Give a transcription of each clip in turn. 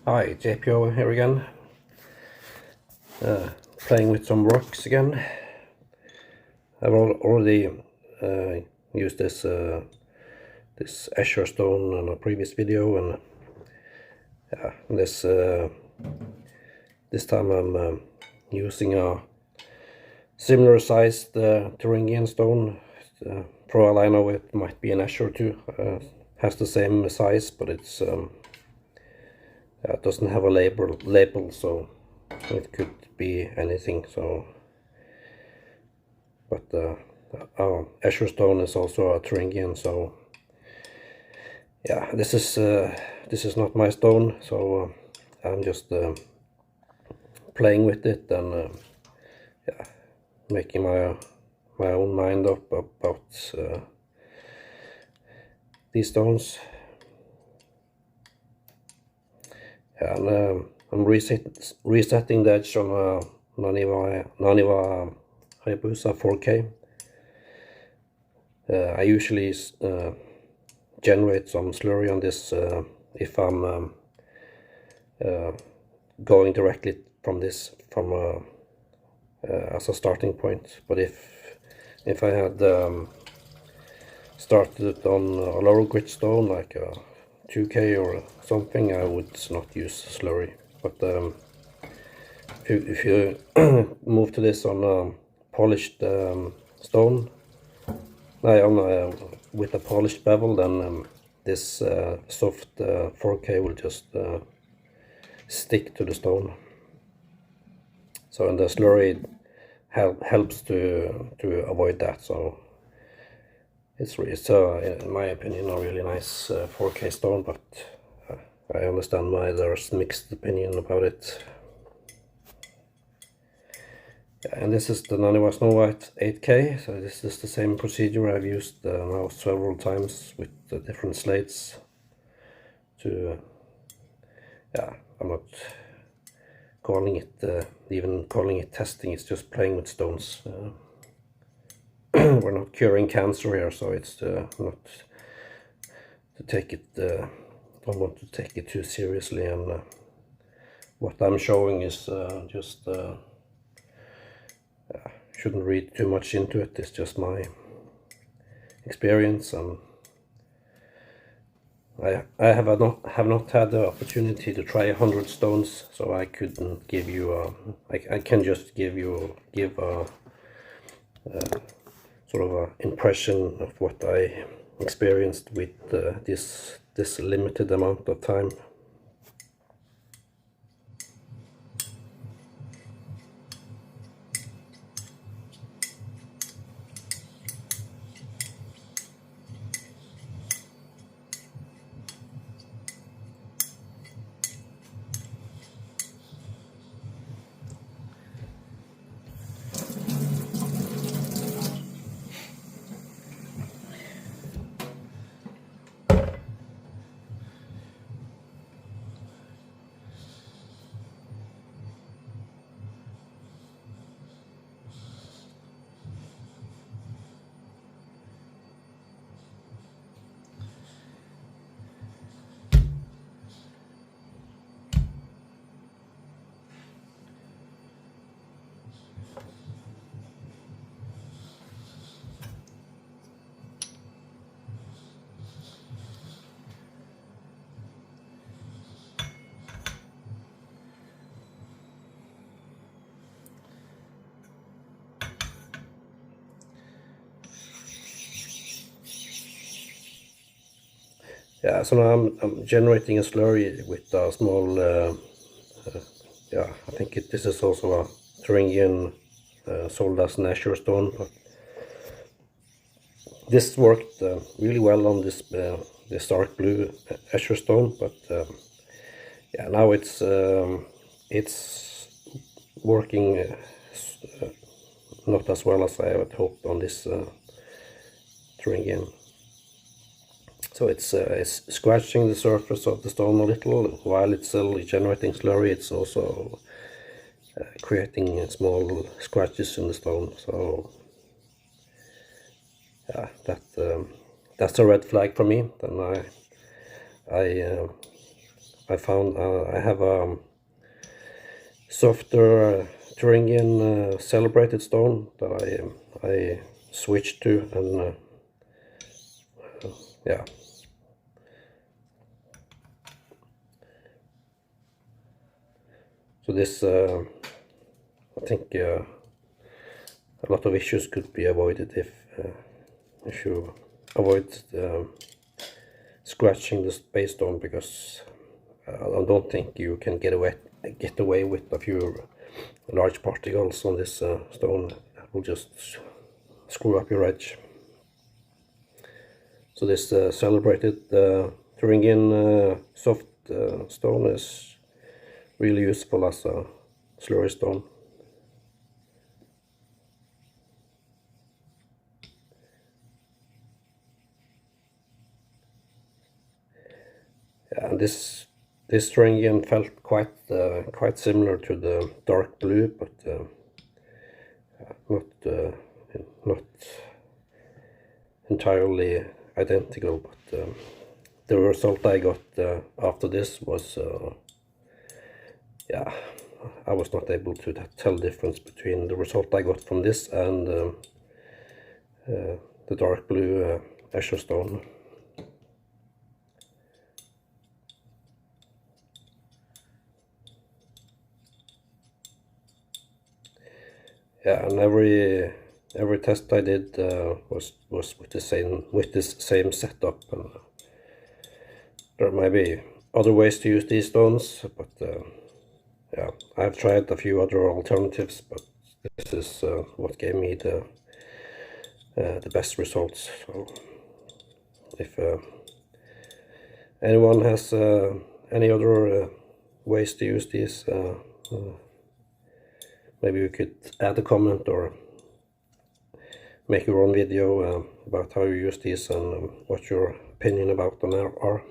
Hi, JPO here again. Playing with some rocks again. I've already used this Azure stone in a previous video, and this time I'm using a similar sized Thuringian stone. For all I know, it might be an Azure too. Has the same size, but it's it doesn't have a label, so it could be anything. So, but Azure stone is also a Thuringian. So yeah, this is not my stone. So I'm just playing with it and yeah, making my own mind up about these stones. And I'm resetting the edge on a Naniva Hayabusa 4K. I usually generate some slurry on this if I'm going directly from this as a starting point. But if I had started on a lower grit stone like a 2K or something, I would not use slurry. But if you move to this on a polished stone, with a polished bevel, then this soft 4K will just stick to the stone. So, and the slurry helps to avoid that. So it's in my opinion a really nice 4K stone, but I understand why there's mixed opinion about it. And this is the Naniwa Snow White 8K, so this is the same procedure I've used now several times with different slates. I'm not calling it even calling it testing, it's just playing with stones. We're not curing cancer here, so it's not to take it, don't want to take it too seriously, and what I'm showing is just shouldn't read too much into it. It's just my experience, and I have not had the opportunity to try 100 stones, so I couldn't give you I can just give a sort of a impression of what I experienced with this limited amount of time. Yeah, so now I'm generating a slurry with a small, I think this is also a Thuringian sold as an Azure stone, but this worked really well on this dark blue Azure stone, but yeah, now it's working not as well as I had hoped on this Thuringian. So it's scratching the surface of the stone a little while it's still generating slurry. It's also creating small scratches in the stone. So yeah, that's a red flag for me. Then I I found I have a softer Thuringian celebrated stone that I switched to, and yeah. So this, I think a lot of issues could be avoided if you avoid scratching the base stone, because I don't think you can get away with a few large particles on this stone. That will just screw up your edge. So this celebrated Thuringian soft stone is really useful as a slurry stone. Yeah, and this Thuringian felt quite similar to the dark blue, but not entirely identical. But the result I got after this was, yeah, I was not able to tell the difference between the result I got from this and the dark blue Escher stone. Yeah, and every test I did was with this same setup, and there may be other ways to use these stones, but yeah, I've tried a few other alternatives, but this is what gave me the best results. So if anyone has any other ways to use these, maybe you could add a comment or make your own video about how you use these and what your opinion about them are.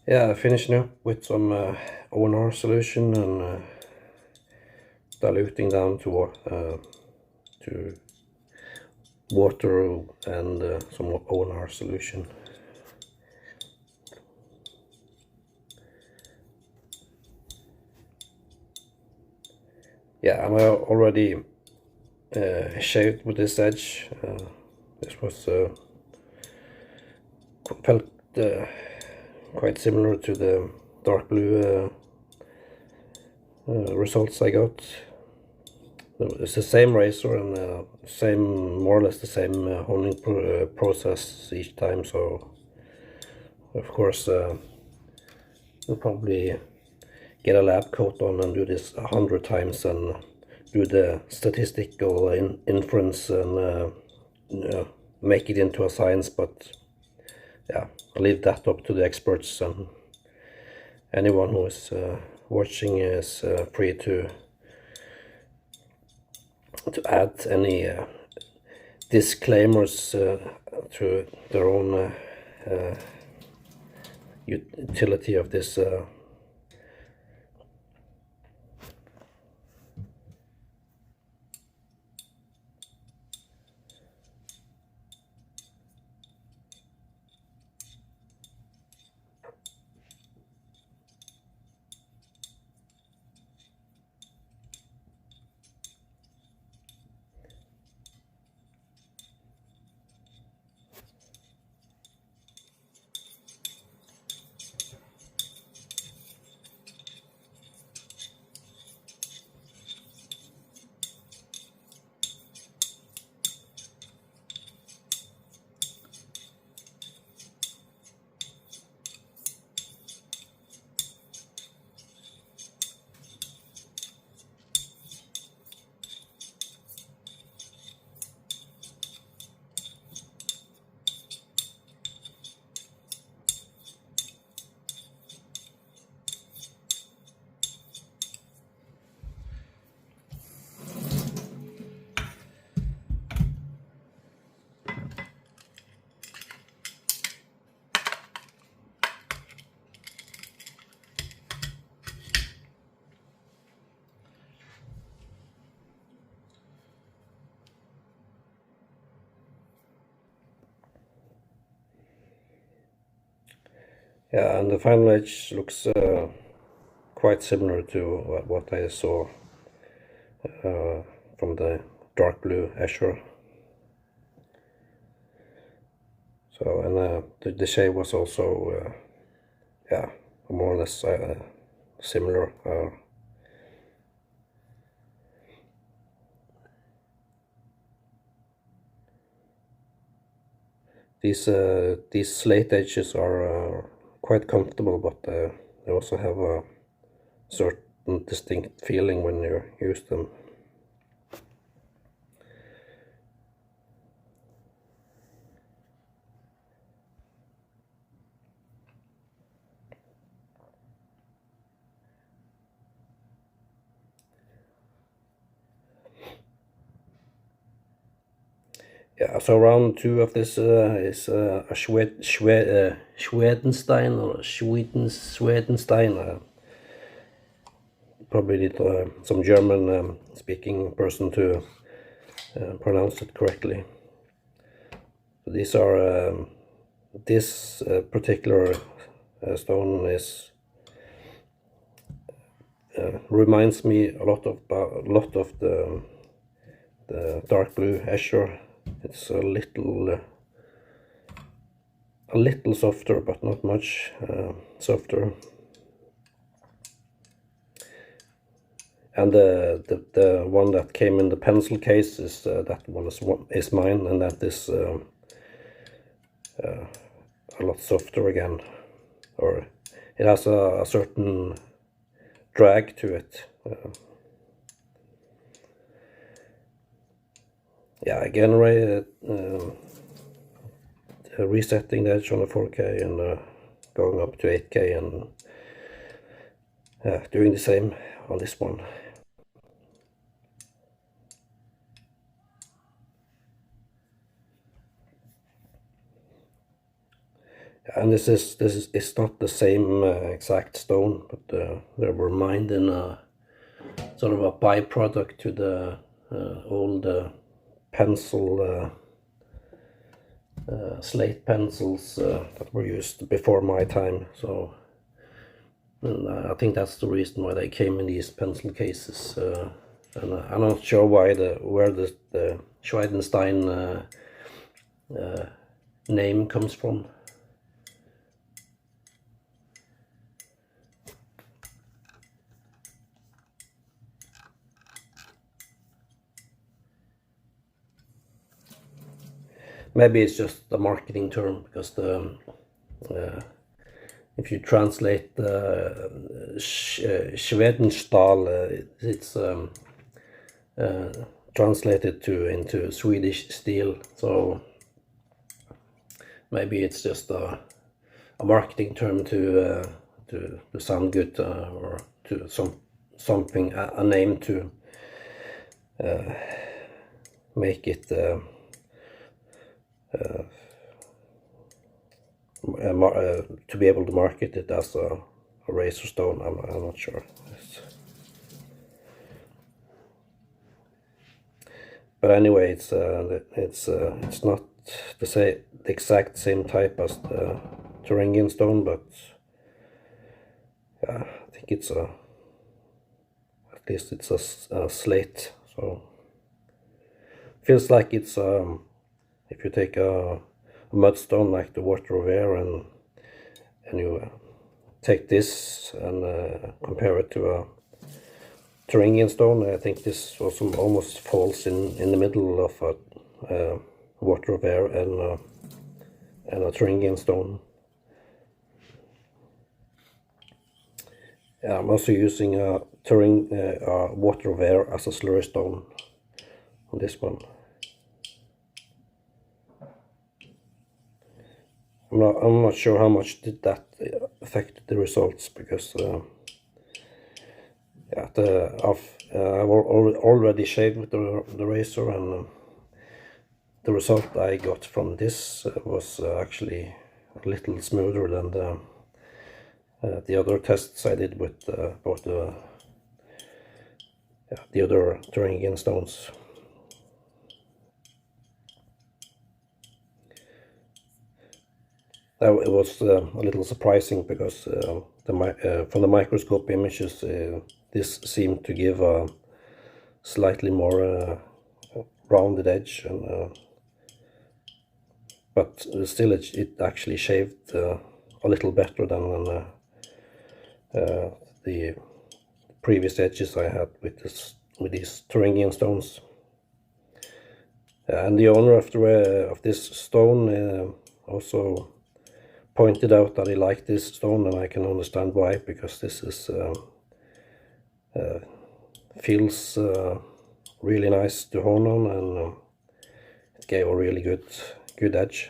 Yeah, finishing up with some ONR solution and diluting down to water and some ONR solution. Yeah, and I already shaved with this edge. This was felt quite similar to the dark blue results I got. It's the same razor and more or less the same honing process each time. So of course we'll probably get a lab coat on and do this 100 times and do the statistical inference and make it into a science. But yeah, I'll leave that up to the experts, and anyone who is watching is free to add any disclaimers to their own utility of this yeah, and the final edge looks quite similar to what I saw from the dark blue Azure. So, and the shade was also yeah, more or less similar. These slate edges are quite comfortable, but they also have a certain distinct feeling when you use them. Yeah, so round 2 of this is a Schwedenstein or Schwidenstein. Probably need some German speaking person to pronounce it correctly. So these are this particular stone is reminds me a lot of the dark blue Azure. It's a little softer, but not much softer. And the one that came in the pencil case is that one is mine, and that is a lot softer again, or it has a certain drag to it. Yeah, again, resetting the edge on the 4K and going up to 8K and doing the same on this one. And this is not the same exact stone, but they were mined in a sort of a byproduct to the old pencil slate pencils that were used before my time. So I think that's the reason why they came in these pencil cases. and I'm not sure where the Schwidenstein name comes from. Maybe it's just a marketing term, because if you translate Schwedenstein, it's translated into Swedish steel. So maybe it's just a marketing term to sound good, or to something, a name to make it to be able to market it as a razor stone. I'm not sure. But anyway, it's not the exact same type as the Thuringian stone, but yeah, I think it's at least it's a slate. So feels like it's if you take a mudstone like the Water of Air, and you take this and compare it to a Thuringian stone, I think this also almost falls in the middle of a Water of Air and a Thuringian stone. Yeah, I'm also using a Water of Air as a slurry stone on this one. I'm not sure how much did that affect the results, because yeah, I've already shaved with the razor, and the result I got from this was actually a little smoother than the other tests I did with both the other Thuringian stones. It was a little surprising, because from the microscope images, this seemed to give a slightly more rounded edge, and but still it actually shaved a little better than the previous edges I had with these Thuringian stones. And the owner of this stone also pointed out that he liked this stone, and I can understand why, because this is feels really nice to hone on, and it gave a really good edge.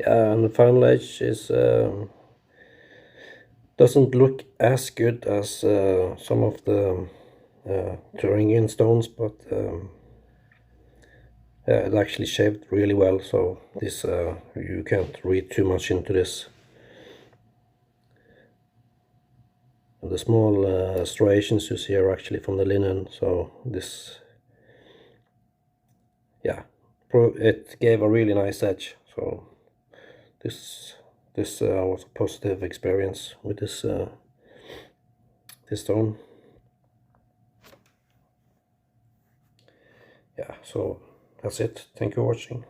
Yeah, and the final edge is doesn't look as good as some of the Thuringian stones, but yeah, it actually shaped really well, so this you can't read too much into this. And the small striations you see are actually from the linen, so this, yeah, it gave a really nice edge. So this was a positive experience with this this stone. Yeah, so that's it. Thank you for watching.